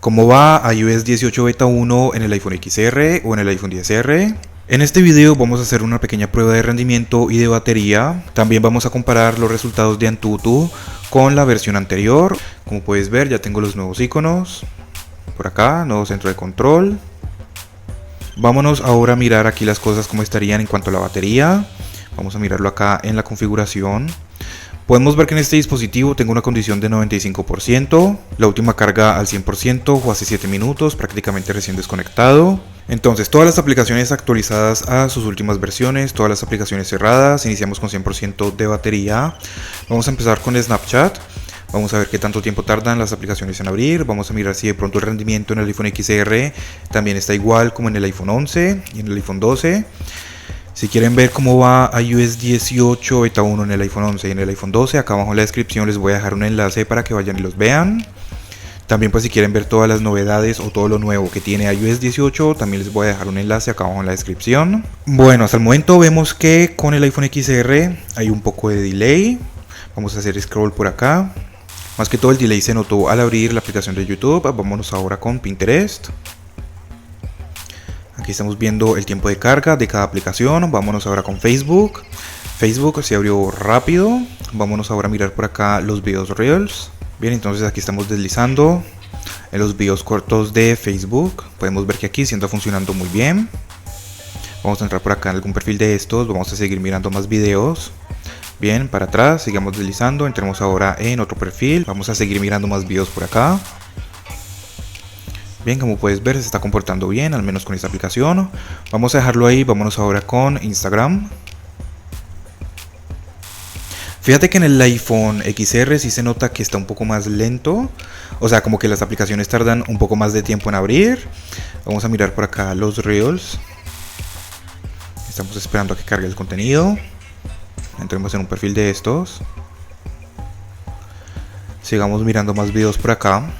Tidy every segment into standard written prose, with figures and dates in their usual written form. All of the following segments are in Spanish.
¿Cómo va iOS 18 Beta 1 en el iPhone XR o en el iPhone XR? En este video vamos a hacer una pequeña prueba de rendimiento y de batería. También vamos a comparar los resultados de Antutu con la versión anterior. Como puedes ver, ya tengo los nuevos iconos. Por acá, nuevo centro de control. Vámonos ahora a mirar aquí las cosas como estarían en cuanto a la batería. Vamos a mirarlo acá en la configuración. Podemos ver que en este dispositivo tengo una condición de 95%, la última carga al 100% o hace 7 minutos, prácticamente recién desconectado. Entonces todas las aplicaciones actualizadas a sus últimas versiones, todas las aplicaciones cerradas, iniciamos con 100% de batería. Vamos a empezar con Snapchat. Vamos a ver qué tanto tiempo tardan las aplicaciones en abrir. Vamos a mirar si de pronto el rendimiento en el iPhone XR también está igual como en el iPhone 11 y en el iPhone 12. Si quieren ver cómo va iOS 18 Beta 1 en el iPhone 11 y en el iPhone 12, acá abajo en la descripción les voy a dejar un enlace para que vayan y los vean. También pues si quieren ver todas las novedades o todo lo nuevo que tiene iOS 18, también les voy a dejar un enlace acá abajo en la descripción. Bueno, hasta el momento vemos que con el iPhone XR hay un poco de delay. Vamos a hacer scroll por acá. Más que todo el delay se notó al abrir la aplicación de YouTube. Vámonos ahora con Pinterest. Aquí estamos viendo el tiempo de carga de cada aplicación. Vámonos ahora con Facebook. Facebook se abrió rápido. Vámonos ahora a mirar por acá los videos Reels. Bien, entonces aquí estamos deslizando en los videos cortos de Facebook. Podemos ver que aquí sí está funcionando muy bien. Vamos a entrar por acá en algún perfil de estos. Vamos a seguir mirando más videos. Bien, para atrás, sigamos deslizando. Entremos ahora en otro perfil. Vamos a seguir mirando más videos por acá. Bien, como puedes ver se está comportando bien, al menos con esta aplicación. Vamos a dejarlo ahí, vámonos ahora con Instagram. Fíjate que en el iPhone XR sí se nota que está un poco más lento. O sea, como que las aplicaciones tardan un poco más de tiempo en abrir. Vamos a mirar por acá los Reels. Estamos esperando a que cargue el contenido. Entremos en un perfil de estos. Sigamos mirando más videos por acá.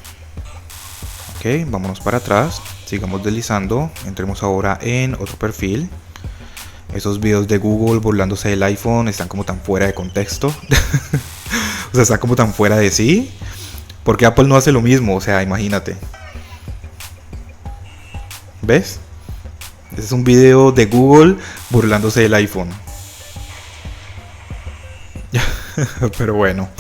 Ok, vámonos para atrás, sigamos deslizando, entremos ahora en otro perfil. Esos videos de Google burlándose del iPhone están como tan fuera de contexto. O sea, está como tan fuera de sí. Porque Apple no hace lo mismo, o sea, imagínate. ¿Ves? Este es un video de Google burlándose del iPhone. Pero bueno,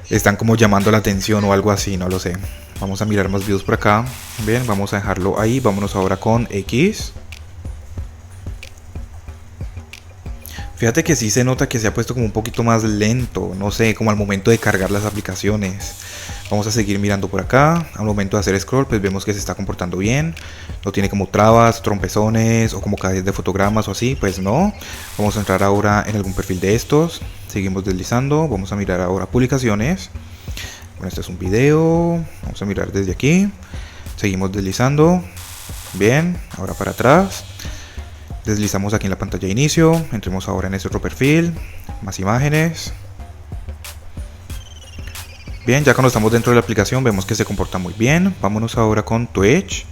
están como llamando la atención o algo así, no lo sé. Vamos a mirar más videos por acá. Bien, vamos a dejarlo ahí. Vámonos ahora con X. Fíjate que sí se nota que se ha puesto como un poquito más lento. No sé, como al momento de cargar las aplicaciones. Vamos a seguir mirando por acá. Al momento de hacer scroll, pues vemos que se está comportando bien. No tiene como trabas, trompezones o como cadenas de fotogramas o así. Pues no. Vamos a entrar ahora en algún perfil de estos. Seguimos deslizando. Vamos a mirar ahora publicaciones. Bueno, este es un video. Vamos a mirar desde aquí. Seguimos deslizando. Bien, ahora para atrás. Deslizamos aquí en la pantalla de inicio. Entremos ahora en este otro perfil. Más imágenes. Bien, ya cuando estamos dentro de la aplicación vemos que se comporta muy bien. Vámonos ahora con Twitch.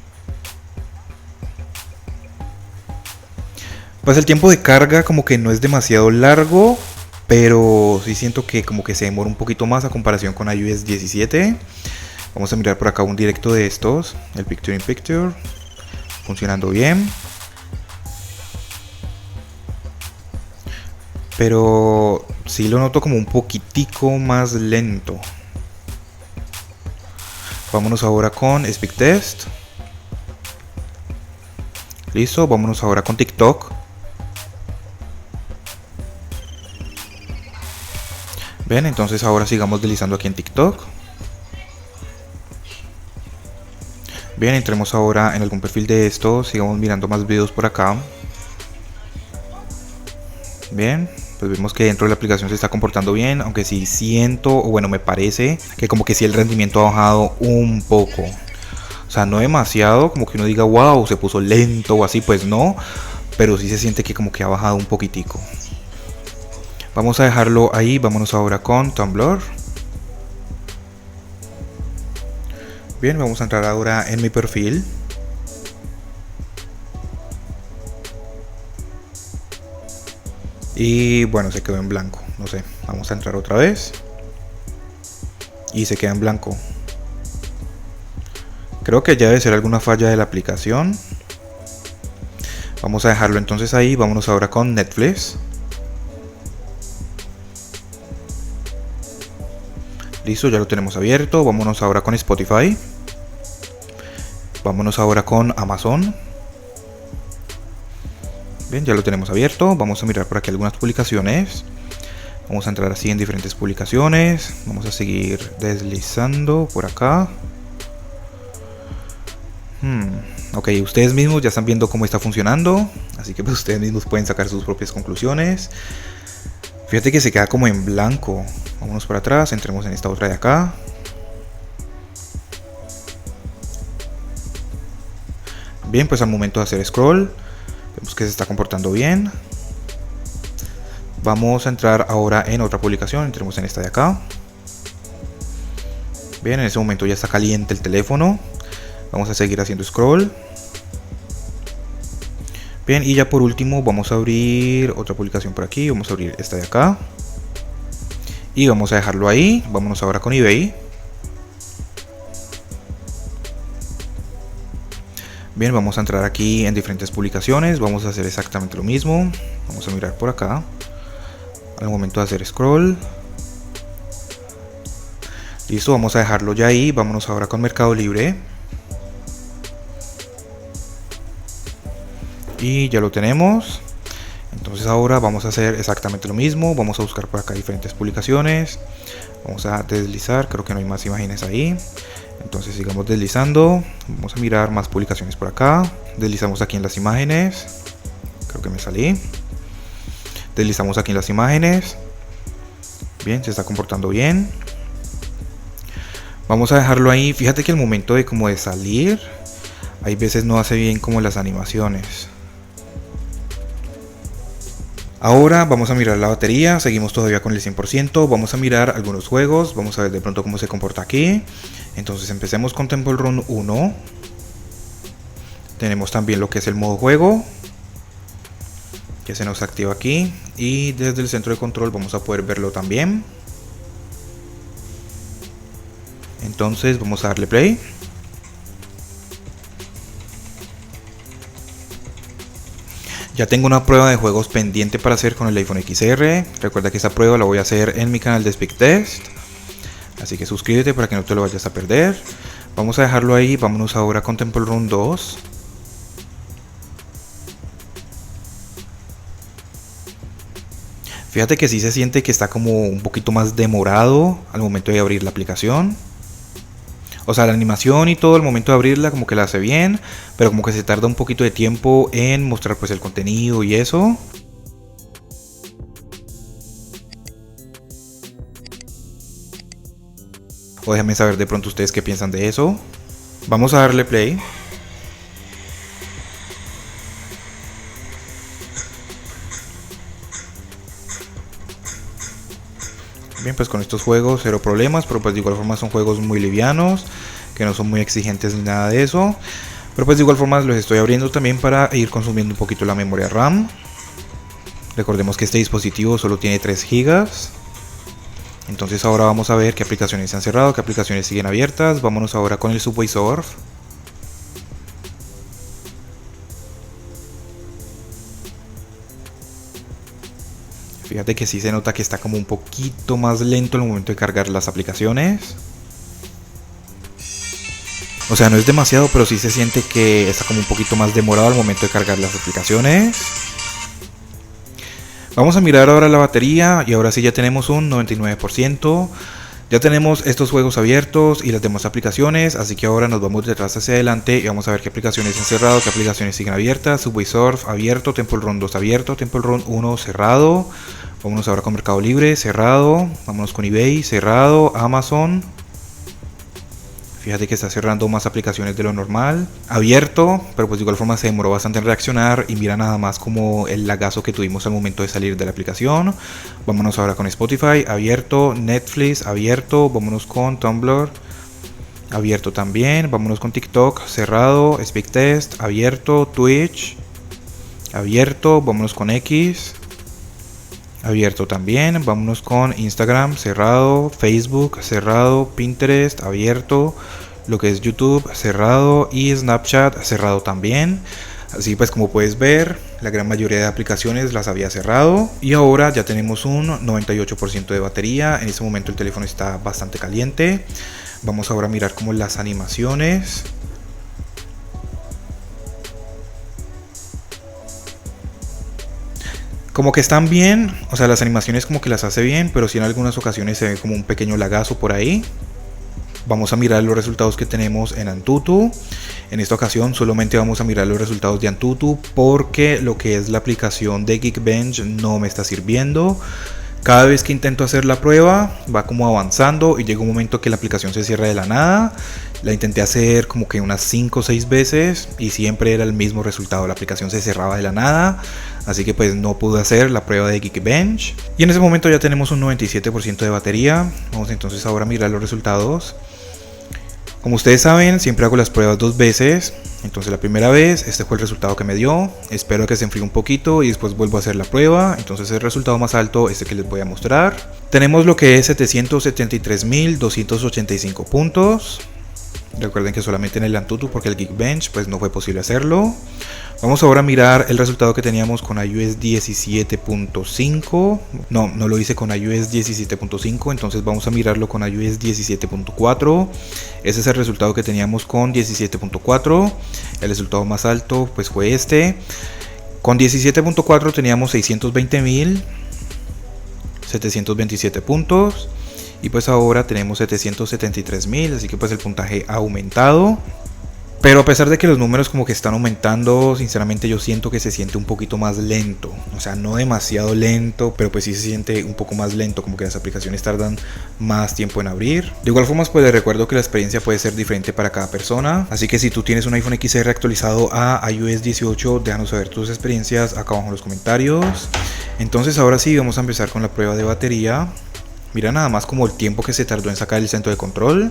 Pues el tiempo de carga como que no es demasiado largo, pero sí siento que como que se demora un poquito más a comparación con iOS 17. Vamos a mirar por acá un directo de estos, el Picture in Picture, funcionando bien. Pero sí lo noto como un poquitico más lento. Vámonos ahora con Speed Test. Listo, vámonos ahora con TikTok. Bien, entonces ahora sigamos deslizando aquí en TikTok. Bien, entremos ahora en algún perfil de estos. Sigamos mirando más videos por acá. Bien, pues vemos que dentro de la aplicación se está comportando bien. Aunque sí siento, o bueno, me parece que como que sí el rendimiento ha bajado un poco. O sea, no demasiado, como que uno diga, wow, se puso lento o así, pues no. Pero sí se siente que como que ha bajado un poquitico. Vamos a dejarlo ahí, vámonos ahora con Tumblr. Bien, vamos a entrar ahora en mi perfil. Y bueno, se quedó en blanco, no sé, vamos a entrar otra vez. Y se queda en blanco. Creo que ya debe ser alguna falla de la aplicación. Vamos a dejarlo entonces ahí. Vámonos ahora con Netflix. Listo, ya lo tenemos abierto. Vámonos ahora con Spotify. Vámonos ahora con Amazon. Bien, ya lo tenemos abierto. Vamos a mirar por aquí algunas publicaciones. Vamos a entrar así en diferentes publicaciones. Vamos a seguir deslizando por acá. Ok, ustedes mismos ya están viendo cómo está funcionando. Así que pues ustedes mismos pueden sacar sus propias conclusiones. Fíjate que se queda como en blanco. Vámonos para atrás, entremos en esta otra de acá. Bien, pues al momento de hacer scroll, vemos que se está comportando bien. Vamos a entrar ahora en otra publicación, entremos en esta de acá. Bien, en ese momento ya está caliente el teléfono. Vamos a seguir haciendo scroll. Bien, y ya por último vamos a abrir otra publicación por aquí. Vamos a abrir esta de acá. Y vamos a dejarlo ahí. Vámonos ahora con eBay. Bien, vamos a entrar aquí en diferentes publicaciones. Vamos a hacer exactamente lo mismo. Vamos a mirar por acá. Al momento de hacer scroll. Listo, vamos a dejarlo ya ahí. Vámonos ahora con Mercado Libre. Y ya lo tenemos. Entonces ahora vamos a hacer exactamente lo mismo. Vamos a buscar por acá diferentes publicaciones. Vamos a deslizar, creo que no hay más imágenes ahí. Entonces sigamos deslizando. Vamos a mirar más publicaciones por acá. Deslizamos aquí en las imágenes. Creo que me salí. Deslizamos aquí en las imágenes. Bien, se está comportando bien. Vamos a dejarlo ahí. Fíjate que el momento de como de salir, hay veces no hace bien como las animaciones. Ahora vamos a mirar la batería, seguimos todavía con el 100%, vamos a mirar algunos juegos, vamos a ver de pronto cómo se comporta aquí. Entonces empecemos con Temple Run 1. Tenemos también lo que es el modo juego, que se nos activa aquí. Y desde el centro de control vamos a poder verlo también. Entonces vamos a darle play. Ya tengo una prueba de juegos pendiente para hacer con el iPhone XR. Recuerda que esta prueba la voy a hacer en mi canal de SpeakTest. Así que suscríbete para que no te lo vayas a perder. Vamos a dejarlo ahí. Vámonos ahora con Temple Run 2. Fíjate que sí se siente que está como un poquito más demorado al momento de abrir la aplicación. O sea, la animación y todo al momento de abrirla como que la hace bien, pero como que se tarda un poquito de tiempo en mostrar pues el contenido y eso. O déjenme saber de pronto ustedes qué piensan de eso. Vamos a darle play. Bien, pues con estos juegos cero problemas, pero pues de igual forma son juegos muy livianos, que no son muy exigentes ni nada de eso. Pero pues de igual forma los estoy abriendo también para ir consumiendo un poquito la memoria RAM. Recordemos que este dispositivo solo tiene 3 GB. Entonces ahora vamos a ver qué aplicaciones se han cerrado, qué aplicaciones siguen abiertas. Vámonos ahora con el Subway Surf. Fíjate que sí se nota que está como un poquito más lento el momento de cargar las aplicaciones. O sea, no es demasiado, pero sí se siente que está como un poquito más demorado al momento de cargar las aplicaciones. Vamos a mirar ahora la batería y ahora sí ya tenemos un 99%. Ya tenemos estos juegos abiertos y las demás aplicaciones, así que ahora nos vamos detrás hacia adelante y vamos a ver qué aplicaciones han cerrado, qué aplicaciones siguen abiertas. Subway Surf abierto, Temple Run 2 abierto, Temple Run 1 cerrado. Vámonos ahora con Mercado Libre, cerrado. Vámonos con eBay, cerrado. Amazon. Fíjate que está cerrando más aplicaciones de lo normal. Abierto, pero pues de igual forma se demoró bastante en reaccionar. Y mira nada más como el lagazo que tuvimos al momento de salir de la aplicación. Vámonos ahora con Spotify, abierto. Netflix, abierto. Vámonos con Tumblr, abierto también. Vámonos con TikTok, cerrado. SpeakTest, abierto. Twitch, abierto. Vámonos con X, abierto también. Vámonos con Instagram, cerrado. Facebook, cerrado. Pinterest, abierto. lo que es YouTube cerrado y Snapchat cerrado también. Así pues, como puedes ver, la gran mayoría de aplicaciones las había cerrado y ahora ya tenemos un 98% de batería. En este momento el teléfono está bastante caliente. Vamos ahora a mirar como las animaciones. Como que están bien, o sea, las animaciones como que las hace bien, pero sí en algunas ocasiones se ve como un pequeño lagazo por ahí. Vamos a mirar los resultados que tenemos en Antutu. En esta ocasión solamente vamos a mirar los resultados de Antutu porque lo que es la aplicación de Geekbench no me está sirviendo. Cada vez que intento hacer la prueba va como avanzando y llega un momento que la aplicación se cierra de la nada. La intenté hacer como que unas 5 o 6 veces y siempre era el mismo resultado, la aplicación se cerraba de la nada. Así que pues no pude hacer la prueba de Geekbench. Y en ese momento ya tenemos un 97% de batería. Vamos entonces ahora a mirar los resultados. Como ustedes saben, siempre hago las pruebas 2 veces. Entonces la primera vez, este fue el resultado que me dio. Espero que se enfríe un poquito y después vuelvo a hacer la prueba. Entonces el resultado más alto, este que les voy a mostrar. Tenemos lo que es 773.285 puntos. Recuerden que solamente en el Antutu porque el Geekbench pues no fue posible hacerlo. Vamos ahora a mirar el resultado que teníamos con iOS 17.5. No lo hice con iOS 17.5, entonces vamos a mirarlo con iOS 17.4. Ese es el resultado que teníamos con 17.4. El resultado más alto pues fue este. Con 17.4 teníamos 620.727 puntos. Y pues ahora tenemos 773.000, así que pues el puntaje ha aumentado. Pero a pesar de que los números como que están aumentando, sinceramente yo siento que se siente un poquito más lento. O sea, no demasiado lento, pero pues sí se siente un poco más lento, como que las aplicaciones tardan más tiempo en abrir. De igual forma, pues les recuerdo que la experiencia puede ser diferente para cada persona. Así que si tú tienes un iPhone XR actualizado a iOS 18, déjanos saber tus experiencias acá abajo en los comentarios. Entonces ahora sí, vamos a empezar con la prueba de batería. Mira nada más como el tiempo que se tardó en sacar el centro de control.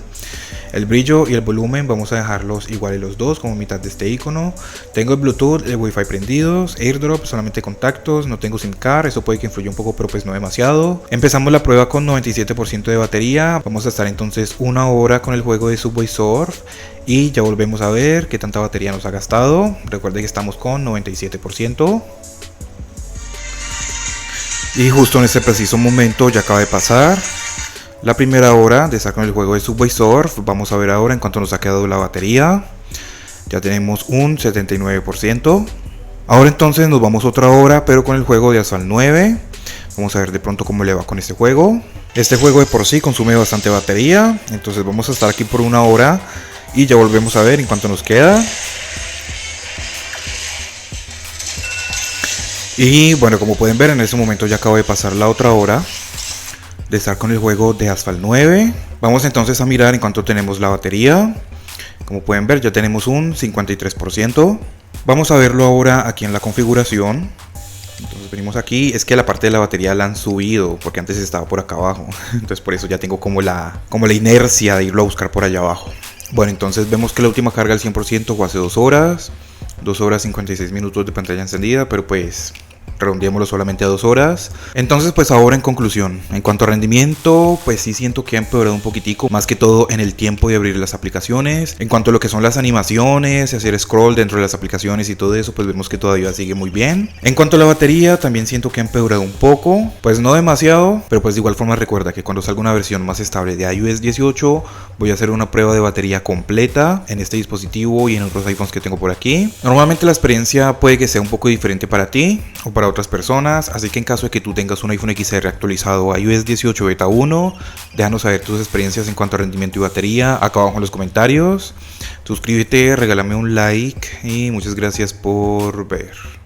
El brillo y el volumen vamos a dejarlos iguales los dos, como mitad de este icono. Tengo el Bluetooth, el Wi-Fi prendidos, AirDrop, solamente contactos, no tengo SIM card, eso puede que influya un poco pero pues no demasiado. Empezamos la prueba con 97% de batería, vamos a estar entonces 1 hora con el juego de Subway Surf y ya volvemos a ver qué tanta batería nos ha gastado. Recuerden que estamos con 97%. Y justo en este preciso momento ya acaba de pasar la primera hora de estar con el juego de Subway Surf. Vamos a ver ahora en cuánto nos ha quedado la batería. Ya tenemos un 79%. Ahora entonces nos vamos otra hora, pero con el juego de Asphalt 9. Vamos a ver de pronto cómo le va con este juego. Este juego de por sí consume bastante batería. Entonces vamos a estar aquí por 1 hora y ya volvemos a ver en cuánto nos queda. Y bueno, como pueden ver, en este momento ya acabo de pasar la otra hora de estar con el juego de Asphalt 9. Vamos entonces a mirar en cuánto tenemos la batería. Como pueden ver, ya tenemos un 53%. Vamos a verlo ahora aquí en la configuración. Entonces venimos aquí, es que la parte de la batería la han subido porque antes estaba por acá abajo. Entonces por eso ya tengo como la inercia de irlo a buscar por allá abajo. Bueno, entonces vemos que la última carga al 100% fue hace 2 horas. 2 horas 56 minutos de pantalla encendida, pero pues redondeémoslo solamente a 2 horas. Entonces pues ahora en conclusión, en cuanto a rendimiento, pues sí siento que ha empeorado un poquitico, más que todo en el tiempo de abrir las aplicaciones. En cuanto a lo que son las animaciones, hacer scroll dentro de las aplicaciones y todo eso, pues vemos que todavía sigue muy bien. En cuanto a la batería, también siento que ha empeorado un poco, pues no demasiado, pero pues de igual forma recuerda que cuando salga una versión más estable de iOS 18, voy a hacer una prueba de batería completa en este dispositivo y en otros iPhones que tengo por aquí. Normalmente la experiencia puede que sea un poco diferente para ti o para otras personas, así que en caso de que tú tengas un iPhone XR actualizado a iOS 18 Beta 1, déjanos saber tus experiencias en cuanto a rendimiento y batería acá abajo en los comentarios. Suscríbete, regálame un like y muchas gracias por ver.